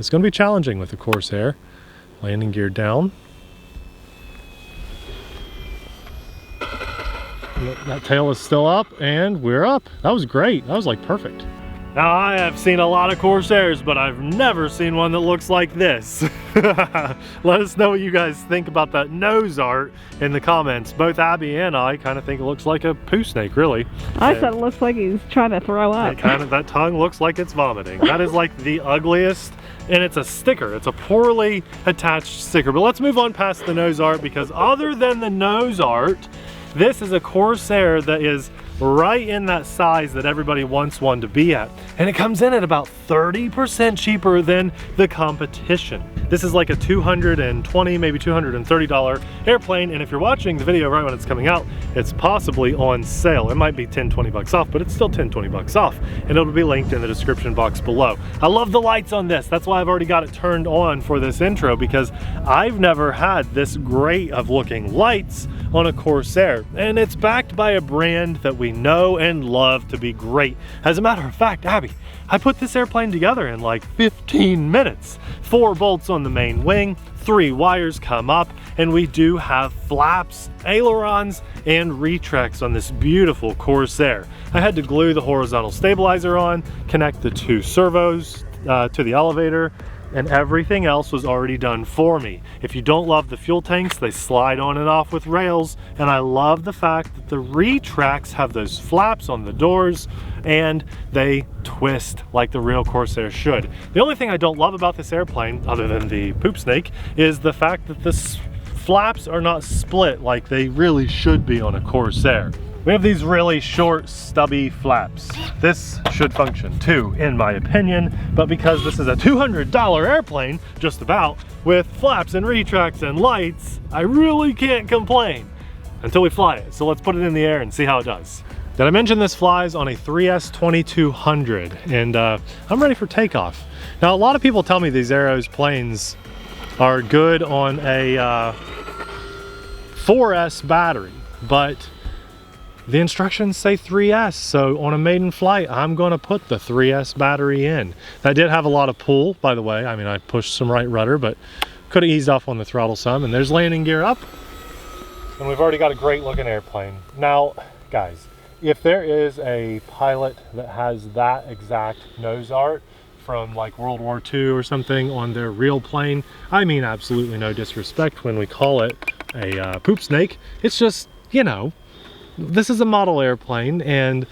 It's going to be challenging with the Corsair. Landing gear down. That tail is still up, and we're up. That was great. That was like perfect. Now, I have seen a lot of Corsairs, but I've never seen one that looks like this. Let us know what you guys think about that nose art in the comments. Both Abby and I kind of think it looks like a poo snake, really. I thought it looks like he's trying to throw up. That tongue looks like it's vomiting. That is like the ugliest, and it's a sticker. It's a poorly attached sticker. But let's move on past the nose art, because other than the nose art, this is a Corsair that is right in that size that everybody wants one to be at. And it comes in at about 30% cheaper than the competition. This is like a $220, maybe $230 airplane. And if you're watching the video right when it's coming out, it's possibly on sale. It might be 10, 20 bucks off, but it's still 10, 20 bucks off. And it'll be linked in the description box below. I love the lights on this. That's why I've already got it turned on for this intro, because I've never had this great of looking lights on a Corsair. And it's backed by a brand that we know and love to be great. As a matter of fact, Abby, I put this airplane together in like 15 minutes. 4 bolts on the main wing, 3 wires come up, and we do have flaps, ailerons, and retracts on this beautiful Corsair. I had to glue the horizontal stabilizer on, connect the 2 servos to the elevator, and everything else was already done for me. If you don't love the fuel tanks, they slide on and off with rails, and I love the fact that the retracts have those flaps on the doors and they twist like the real Corsair should. The only thing I don't love about this airplane, other than the poop snake, is the fact that the flaps are not split like they really should be on a Corsair. We have these really short, stubby flaps. This should function too, in my opinion, but because this is a $200 airplane, just about, with flaps and retracts and lights, I really can't complain until we fly it. So let's put it in the air and see how it does. Did I mention this flies on a 3S 2200, and I'm ready for takeoff. Now, a lot of people tell me these Arrows planes are good on a 4S battery, but the instructions say 3S, so on a maiden flight, I'm going to put the 3S battery in. That did have a lot of pull, by the way. I mean, I pushed some right rudder, but could have eased off on the throttle some. And there's landing gear up. And we've already got a great looking airplane. Now, guys, if there is a pilot that has that exact nose art from like World War II or something on their real plane, I mean absolutely no disrespect when we call it a poop snake. It's just, you know, this is a model airplane, and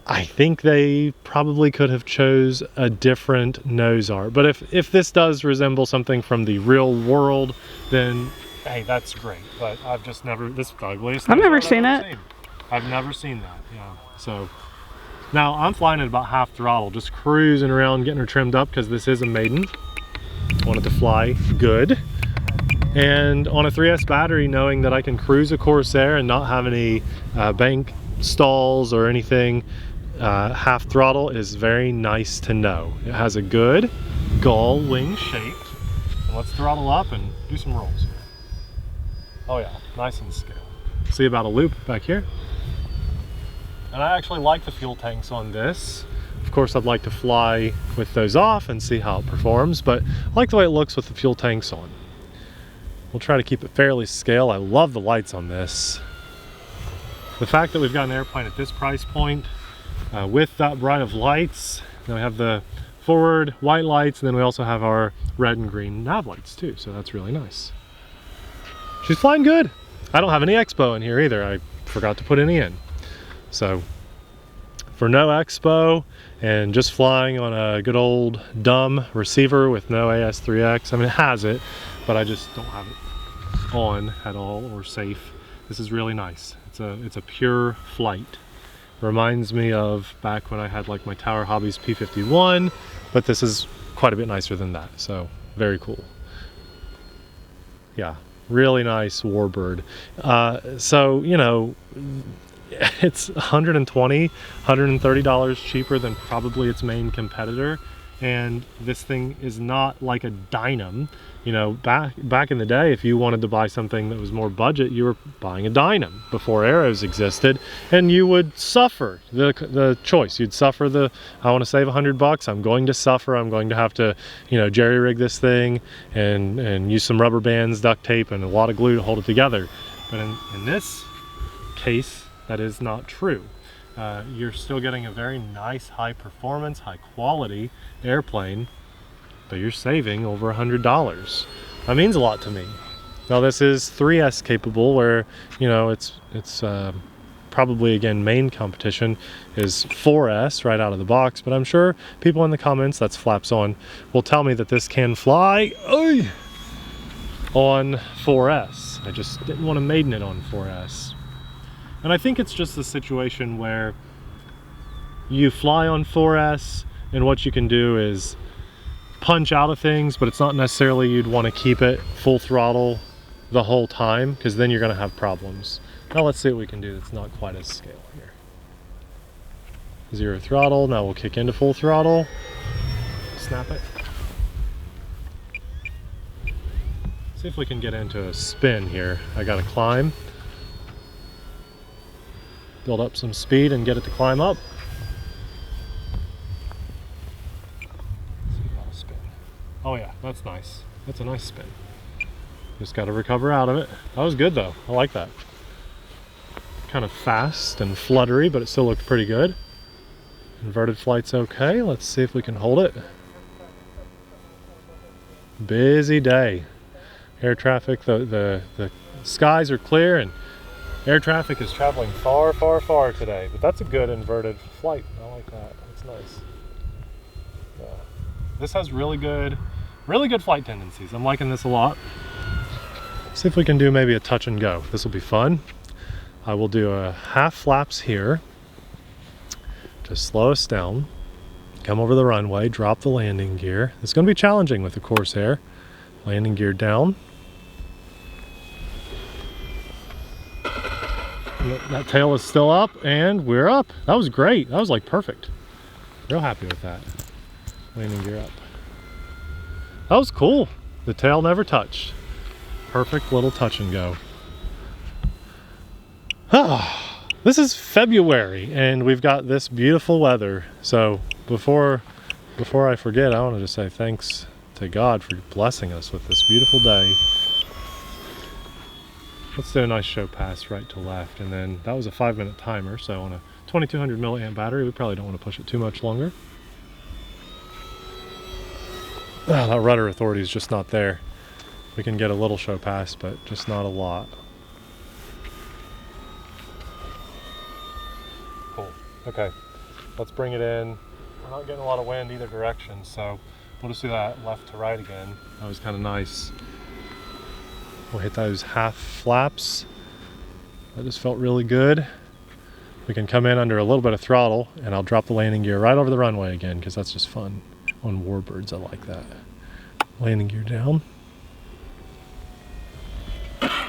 I think they probably could have chose a different nose art. But if this does resemble something from the real world, then hey, that's great. But I've just never, this is the ugliest. I've never seen it. I've never seen that, yeah. So now I'm flying at about half throttle, just cruising around, getting her trimmed up, because this is a maiden. Wanted to fly good. And on a 3S battery, knowing that I can cruise a Corsair and not have any bank stalls or anything, half throttle is very nice to know. It has a good gull wing shape. And let's throttle up and do some rolls. Oh yeah, nice and scale. See about a loop back here. And I actually like the fuel tanks on this. Of course, I'd like to fly with those off and see how it performs, but I like the way it looks with the fuel tanks on. We'll try to keep it fairly scale. I love the lights on this. The fact that we've got an airplane at this price point with that bright of lights, then we have the forward white lights, and then we also have our red and green nav lights too, so that's really nice. She's flying good. I don't have any expo in here either. I forgot to put any in. So for no expo and just flying on a good old dumb receiver with no AS3X, I mean it has it, but I just don't have it on at all or safe. This is really nice. It's a pure flight. Reminds me of back when I had like my Tower Hobbies P51, but this is quite a bit nicer than that. So very cool. Yeah, really nice Warbird. So, you know, it's $120, $130 cheaper than probably its main competitor. and this thing is not like a Dynam. You know, back in the day, if you wanted to buy something that was more budget, you were buying a Dynam before Arrows existed, and you would suffer the choice. You'd suffer I want to save $100. I'm going to suffer. I'm going to have to, you know, jerry rig this thing and use some rubber bands, duct tape, and a lot of glue to hold it together. But in this case, that is not true. You're still getting a very nice, high performance, high quality airplane, but you're saving over $100. That means a lot to me. Now this is 3S capable, where, you know, it's probably, again, main competition is 4S right out of the box, but I'm sure people in the comments, that's flaps on, will tell me that this can fly on 4S. I just didn't want to maiden it on 4S. And I think it's just a situation where you fly on 4S, and what you can do is punch out of things, but it's not necessarily you'd want to keep it full throttle the whole time, because then you're going to have problems. Now let's see what we can do that's not quite as scale here. 0 throttle, now we'll kick into full throttle, snap it. See if we can get into a spin here. I got to climb, build up some speed and get it to climb up. Oh yeah, that's nice. That's a nice spin. Just got to recover out of it. That was good though. I like that. Kind of fast and fluttery, but it still looked pretty good. Inverted flight's okay. Let's see if we can hold it. Busy day. Air traffic, the skies are clear, and air traffic is traveling far, far, far today. But that's a good inverted flight. I like that. That's nice. Yeah. This has really good flight tendencies. I'm liking this a lot. See if we can do maybe a touch and go. This will be fun. I will do a half flaps here. Just slow us down. Come over the runway, drop the landing gear. It's going to be challenging with the Corsair. Landing gear down. That tail is still up, and we're up. That was great. That was like perfect. Real happy with that. Landing gear up. That was cool. The tail never touched. Perfect little touch and go. This is February, and we've got this beautiful weather. So before I forget, I want to just say thanks to God for blessing us with this beautiful day. Let's do a nice show pass right to left, and then that was a 5-minute timer, so on a 2200 milliamp battery, we probably don't want to push it too much longer. That rudder authority is just not there. We can get a little show pass, but just not a lot. Cool. Okay, let's bring it in. We're not getting a lot of wind either direction, so we'll just do that left to right again. That was kind of nice. We'll hit those half flaps. That just felt really good. We can come in under a little bit of throttle, and I'll drop the landing gear right over the runway again, because that's just fun. On Warbirds, I like that. Landing gear down.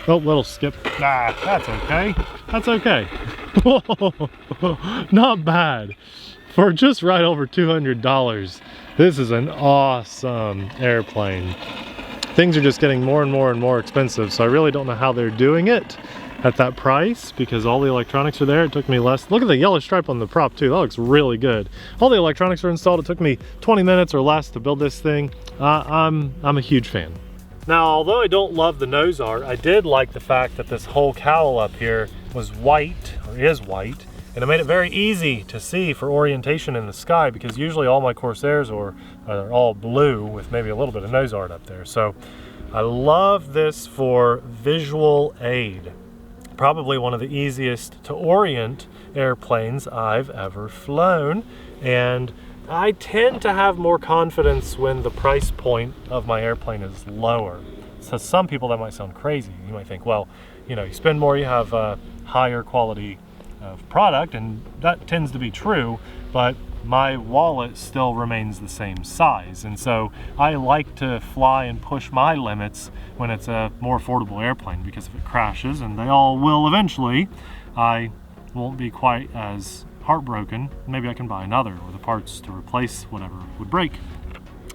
Oh, little skip. Ah, that's okay. That's okay. Not bad. For just right over $200, this is an awesome airplane. Things are just getting more and more and more expensive, so I really don't know how they're doing it at that price, because all the electronics are there. It took me less. Look at the yellow stripe on the prop too. That looks really good. All the electronics are installed. It took me 20 minutes or less to build this thing. I'm a huge fan. Now, although I don't love the nose art, I did like the fact that this whole cowl up here was white, or is white, and it made it very easy to see for orientation in the sky, because usually all my Corsairs are all blue with maybe a little bit of nose art up there. So I love this for visual aid. Probably one of the easiest to orient airplanes I've ever flown, and I tend to have more confidence when the price point of my airplane is lower. So some people that might sound crazy. You might think, well, you know, you spend more, you have a higher quality of product, and that tends to be true, but my wallet still remains the same size, and so I like to fly and push my limits when it's a more affordable airplane, because if it crashes, and they all will eventually, I won't be quite as heartbroken. Maybe I can buy another, or the parts to replace whatever would break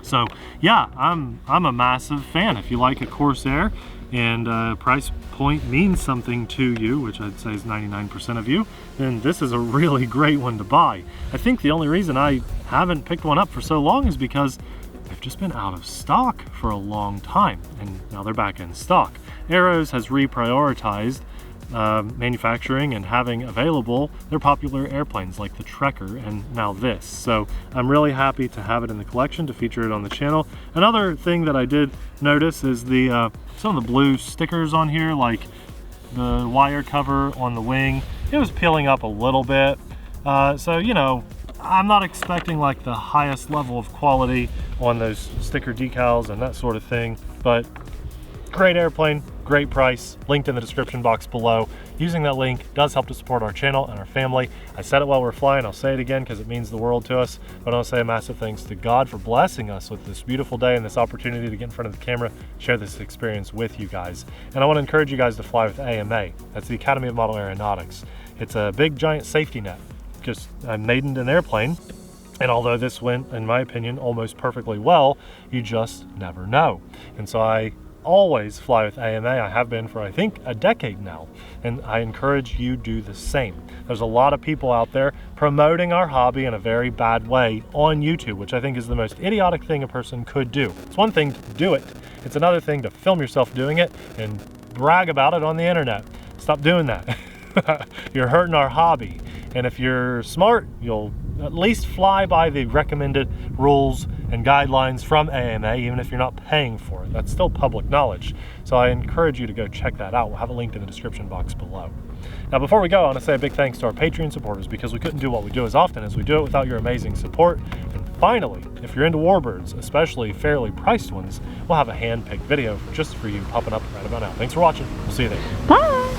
So yeah, I'm a massive fan. If you like a Corsair and price point means something to you, which I'd say is 99% of you, then this is a really great one to buy. I think the only reason I haven't picked one up for so long is because they've just been out of stock for a long time, and now they're back in stock. Arrows has reprioritized manufacturing and having available their popular airplanes like the Trekker and now this. So I'm really happy to have it in the collection, to feature it on the channel. Another thing that I did notice is the some of the blue stickers on here, like the wire cover on the wing. It was peeling up a little bit. So, you know, I'm not expecting like the highest level of quality on those sticker decals and that sort of thing, but great airplane, great price, linked in the description box below. Using that link does help to support our channel and our family. I said it while we're flying, I'll say it again because it means the world to us, but I want to say a massive thanks to God for blessing us with this beautiful day and this opportunity to get in front of the camera, share this experience with you guys. And I want to encourage you guys to fly with AMA. That's the Academy of Model Aeronautics. It's a big giant safety net. Just I maidened an airplane, and although this went, in my opinion, almost perfectly well, you just never know. And so I always fly with AMA. I have been for I think a decade now, and I encourage you do the same. There's a lot of people out there promoting our hobby in a very bad way on YouTube, which I think is the most idiotic thing a person could do. It's one thing to do it, it's another thing to film yourself doing it and brag about it on the internet. Stop doing that. You're hurting our hobby. And if you're smart, you'll at least fly by the recommended rules and guidelines from AMA, even if you're not paying for it. That's still public knowledge. So I encourage you to go check that out. We'll have it linked in the description box below. Now, before we go, I want to say a big thanks to our Patreon supporters, because we couldn't do what we do as often as we do it without your amazing support. And finally, if you're into Warbirds, especially fairly priced ones, we'll have a hand-picked video just for you popping up right about now. Thanks for watching. We'll see you there. Bye.